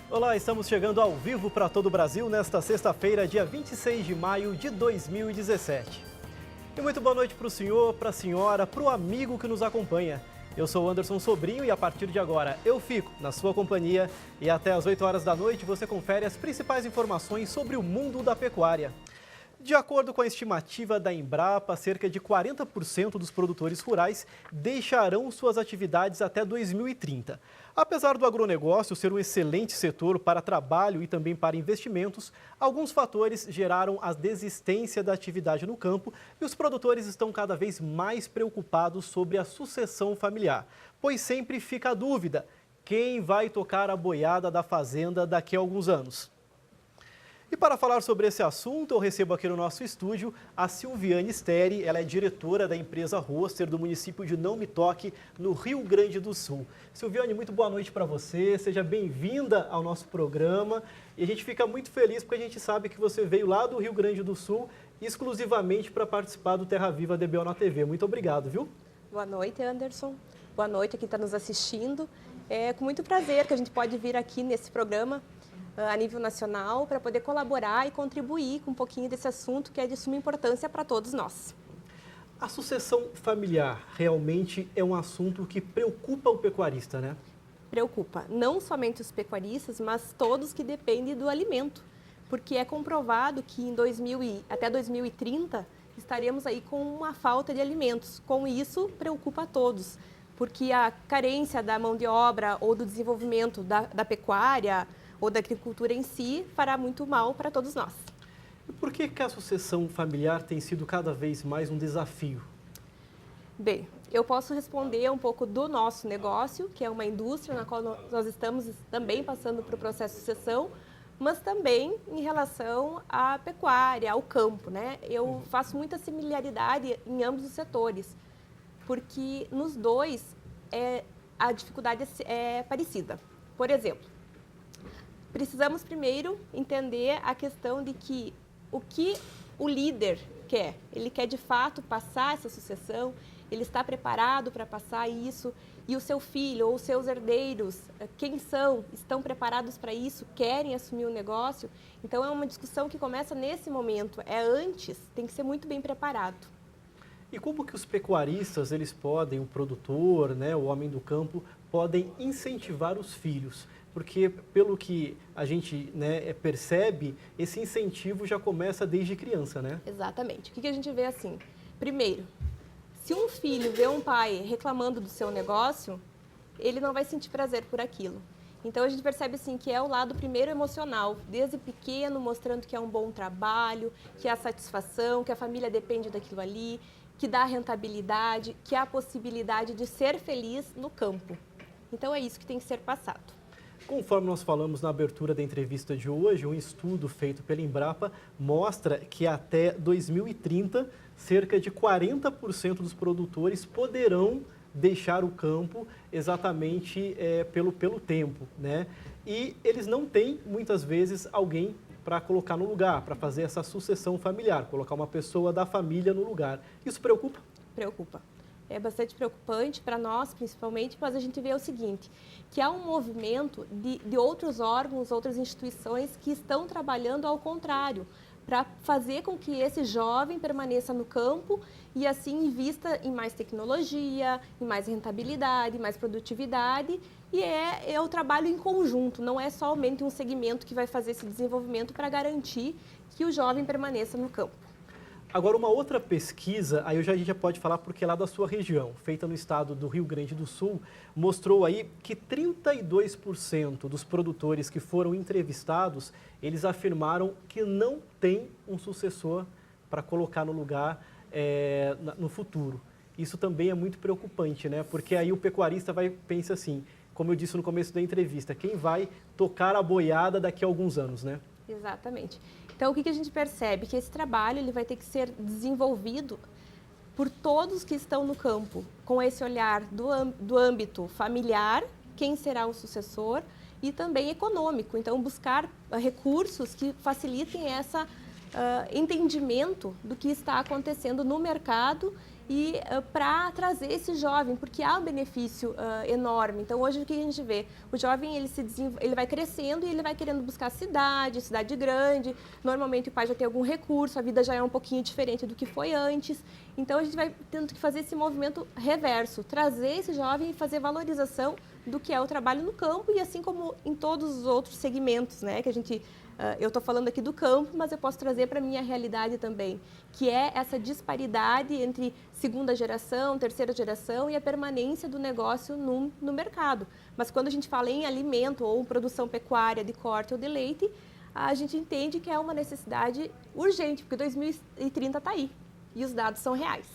Olá, estamos chegando ao vivo para todo o Brasil nesta sexta-feira, dia 26 de maio de 2017. E muito boa noite para o senhor, para a senhora, para o amigo que nos acompanha. Eu sou o Anderson Sobrinho e a partir de agora eu fico na sua companhia e até às 8 horas da noite você confere as principais informações sobre o mundo da pecuária. De acordo com a estimativa da Embrapa, cerca de 40% dos produtores rurais deixarão suas atividades até 2030. Apesar do agronegócio ser um excelente setor para trabalho e também para investimentos, alguns fatores geraram a desistência da atividade no campo e os produtores estão cada vez mais preocupados sobre a sucessão familiar, pois sempre fica a dúvida: quem vai tocar a boiada da fazenda daqui a alguns anos? E para falar sobre esse assunto, eu recebo aqui no nosso estúdio a Silviane Steri. Ela é diretora da empresa Roster do município de Não Me Toque, no Rio Grande do Sul. Silviane, muito boa noite para você, seja bem-vinda ao nosso programa. E a gente fica muito feliz porque a gente sabe que você veio lá do Rio Grande do Sul exclusivamente para participar do Terra Viva DBO na TV. Muito obrigado, viu? Boa noite, Anderson. Boa noite a quem está nos assistindo. É com muito prazer que a gente pode vir aqui nesse programa a nível nacional para poder colaborar e contribuir com um pouquinho desse assunto que é de suma importância para todos nós. A sucessão familiar realmente é um assunto que preocupa o pecuarista, né? Preocupa não somente os pecuaristas, mas todos que dependem do alimento, porque é comprovado que até 2030 estaremos aí com uma falta de alimentos. Com isso, preocupa a todos, porque a carência da mão de obra ou do desenvolvimento da pecuária ou da agricultura em si, fará muito mal para todos nós. E por que a sucessão familiar tem sido cada vez mais um desafio? Bem, eu posso responder um pouco do nosso negócio, que é uma indústria na qual nós estamos também passando por processo de sucessão, mas também em relação à pecuária, ao campo, né? Eu faço muita similaridade em ambos os setores, porque nos dois a dificuldade é parecida. Por exemplo, precisamos primeiro entender a questão de que o líder quer. Ele quer de fato passar essa sucessão, ele está preparado para passar isso, e o seu filho ou os seus herdeiros, quem são, estão preparados para isso, querem assumir o negócio. Então é uma discussão que começa nesse momento, antes, tem que ser muito bem preparado. E como que os pecuaristas, eles podem, o produtor, né, o homem do campo, podem incentivar os filhos? Porque, pelo que a gente percebe, esse incentivo já começa desde criança, né? Exatamente. O que a gente vê assim? Primeiro, se um filho vê um pai reclamando do seu negócio, ele não vai sentir prazer por aquilo. Então, a gente percebe assim que é o lado primeiro emocional, desde pequeno, mostrando que é um bom trabalho, que há satisfação, que a família depende daquilo ali, que dá rentabilidade, que há a possibilidade de ser feliz no campo. Então, é isso que tem que ser passado. Conforme nós falamos na abertura da entrevista de hoje, um estudo feito pela Embrapa mostra que até 2030, cerca de 40% dos produtores poderão deixar o campo exatamente pelo tempo, né? E eles não têm, muitas vezes, alguém para colocar no lugar, para fazer essa sucessão familiar, colocar uma pessoa da família no lugar. Isso preocupa? Preocupa. É bastante preocupante para nós, principalmente, mas a gente vê o seguinte, que há um movimento de outros órgãos, outras instituições que estão trabalhando ao contrário, para fazer com que esse jovem permaneça no campo e assim invista em mais tecnologia, em mais rentabilidade, mais produtividade, e é o trabalho em conjunto, não é somente um segmento que vai fazer esse desenvolvimento para garantir que o jovem permaneça no campo. Agora, uma outra pesquisa, aí a gente já pode falar porque é lá da sua região, feita no estado do Rio Grande do Sul, mostrou aí que 32% dos produtores que foram entrevistados, eles afirmaram que não tem um sucessor para colocar no lugar no futuro. Isso também é muito preocupante, né? Porque aí o pecuarista pensa assim, como eu disse no começo da entrevista, quem vai tocar a boiada daqui a alguns anos, né? Exatamente. Então, o que a gente percebe? Que esse trabalho ele vai ter que ser desenvolvido por todos que estão no campo, com esse olhar do âmbito familiar, quem será o sucessor, e também econômico. Então, buscar recursos que facilitem esse entendimento do que está acontecendo no mercado e para trazer esse jovem, porque há um benefício enorme. Então, hoje, o que a gente vê? O jovem, ele vai crescendo e ele vai querendo buscar cidade grande. Normalmente, o pai já tem algum recurso, a vida já é um pouquinho diferente do que foi antes. Então, a gente vai tendo que fazer esse movimento reverso, trazer esse jovem e fazer valorização do que é o trabalho no campo e assim como em todos os outros segmentos, né, que a gente... eu estou falando aqui do campo, mas eu posso trazer para a minha realidade também, que é essa disparidade entre segunda geração, terceira geração e a permanência do negócio no mercado. Mas quando a gente fala em alimento ou produção pecuária de corte ou de leite, a gente entende que é uma necessidade urgente, porque 2030 está aí e os dados são reais.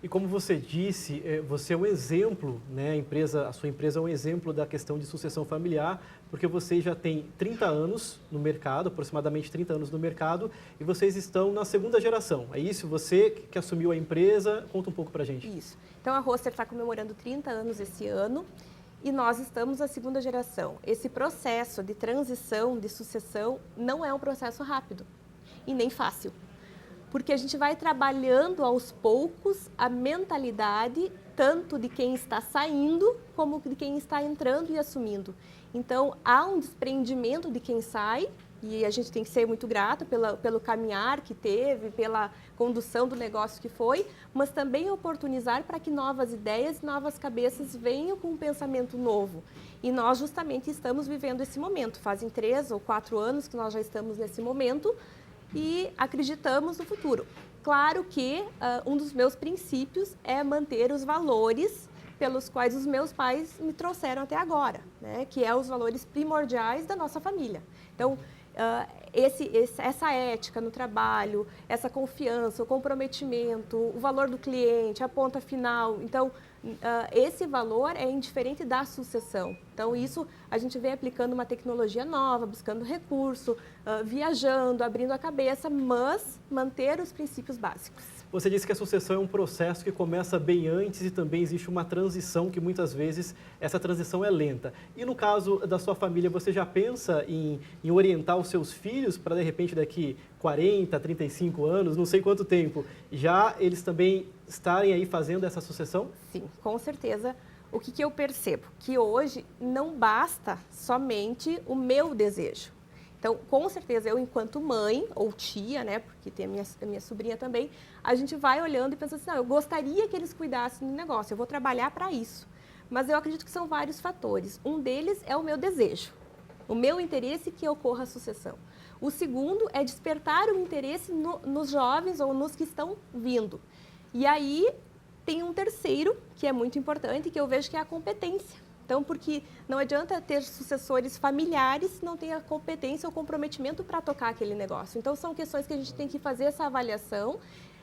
E como você disse, você é um exemplo, né? A sua empresa é um exemplo da questão de sucessão familiar, porque você já tem 30 anos no mercado, aproximadamente 30 anos no mercado, e vocês estão na segunda geração. É isso? Você que assumiu a empresa, conta um pouco pra gente. Isso. Então a Roster está comemorando 30 anos esse ano e nós estamos na segunda geração. Esse processo de transição, de sucessão, não é um processo rápido e nem fácil. Porque a gente vai trabalhando aos poucos a mentalidade tanto de quem está saindo como de quem está entrando e assumindo. Então, há um desprendimento de quem sai e a gente tem que ser muito grato pelo caminhar que teve, pela condução do negócio que foi, mas também oportunizar para que novas ideias, novas cabeças venham com um pensamento novo. E nós justamente estamos vivendo esse momento. Fazem 3 ou 4 anos que nós já estamos nesse momento, e acreditamos no futuro. Claro que um dos meus princípios é manter os valores pelos quais os meus pais me trouxeram até agora, né? Que é os valores primordiais da nossa família. Então, essa ética no trabalho, essa confiança, o comprometimento, o valor do cliente, a ponta final. Então, esse valor é indiferente da sucessão. Então, isso a gente vem aplicando uma tecnologia nova, buscando recurso, viajando, abrindo a cabeça, mas manter os princípios básicos. Você disse que a sucessão é um processo que começa bem antes e também existe uma transição que muitas vezes essa transição é lenta. E no caso da sua família, você já pensa em orientar os seus filhos para de repente daqui 40, 35 anos, não sei quanto tempo, já eles também estarem aí fazendo essa sucessão? Sim, com certeza. O que eu percebo? Que hoje não basta somente o meu desejo. Então, com certeza, eu enquanto mãe ou tia, né, porque tem a minha sobrinha também, a gente vai olhando e pensa assim, não, eu gostaria que eles cuidassem do negócio, eu vou trabalhar para isso. Mas eu acredito que são vários fatores. Um deles é o meu desejo, o meu interesse que ocorra a sucessão. O segundo é despertar o interesse nos jovens ou nos que estão vindo. E aí tem um terceiro, que é muito importante, que eu vejo que é a competência. Então, porque não adianta ter sucessores familiares se não tem a competência ou comprometimento para tocar aquele negócio. Então, são questões que a gente tem que fazer essa avaliação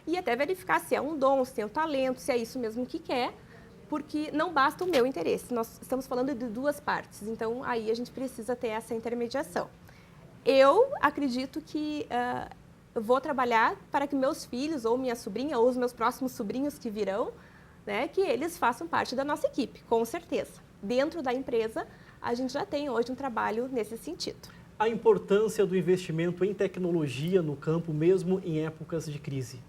e até verificar se é um dom, se tem um talento, se é isso mesmo que quer, porque não basta o meu interesse. Nós estamos falando de duas partes, então aí a gente precisa ter essa intermediação. Eu acredito que eu vou trabalhar para que meus filhos ou minha sobrinha ou os meus próximos sobrinhos que virão, né, que eles façam parte da nossa equipe, com certeza. Dentro da empresa, a gente já tem hoje um trabalho nesse sentido. A importância do investimento em tecnologia no campo, mesmo em épocas de crise.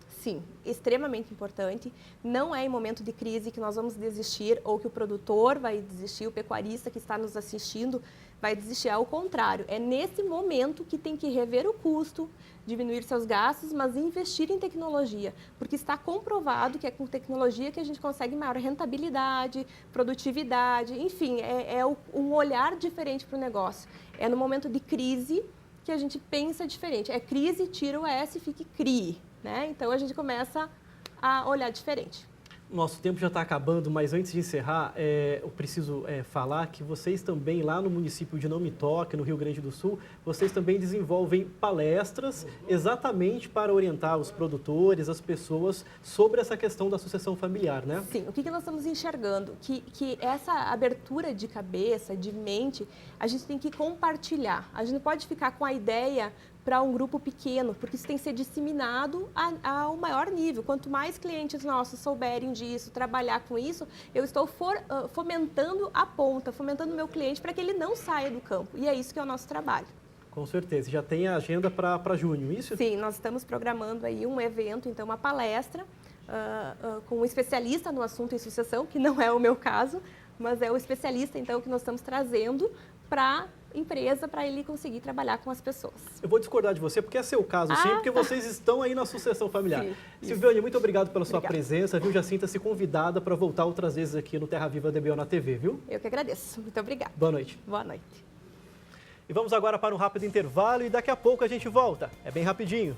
Sim, extremamente importante. Não é em momento de crise que nós vamos desistir ou que o produtor vai desistir, o pecuarista que está nos assistindo vai desistir. Ao contrário, é nesse momento que tem que rever o custo, diminuir seus gastos, mas investir em tecnologia, porque está comprovado que é com tecnologia que a gente consegue maior rentabilidade, produtividade, enfim, um olhar diferente para o negócio. É no momento de crise que a gente pensa diferente. É crise, tira o S e fique CRI, né? Então a gente começa a olhar diferente. Nosso tempo já está acabando, mas antes de encerrar, eu preciso falar que vocês também, lá no município de Não Me Toque, no Rio Grande do Sul, vocês também desenvolvem palestras exatamente para orientar os produtores, as pessoas, sobre essa questão da sucessão familiar, né? Sim, o que nós estamos enxergando? Que essa abertura de cabeça, de mente, a gente tem que compartilhar. A gente não pode ficar com a ideia para um grupo pequeno, porque isso tem que ser disseminado ao maior nível. Quanto mais clientes nossos souberem disso, trabalhar com isso, eu estou fomentando a ponta, fomentando o meu cliente para que ele não saia do campo. E é isso que é o nosso trabalho. Com certeza. Já tem a agenda para junho, isso? Sim, nós estamos programando aí um evento, então uma palestra, com um especialista no assunto em sucessão, que não é o meu caso, mas é o especialista, então, que nós estamos trazendo para a empresa, para ele conseguir trabalhar com as pessoas. Eu vou discordar de você, porque é seu caso, sim, porque vocês estão aí na sucessão familiar. Sim, Silviane, muito obrigado pela sua presença, viu? Já sinta-se convidada para voltar outras vezes aqui no Terra Viva DBO na TV, viu? Eu que agradeço. Muito obrigada. Boa noite. Boa noite. E vamos agora para um rápido intervalo e daqui a pouco a gente volta. É bem rapidinho.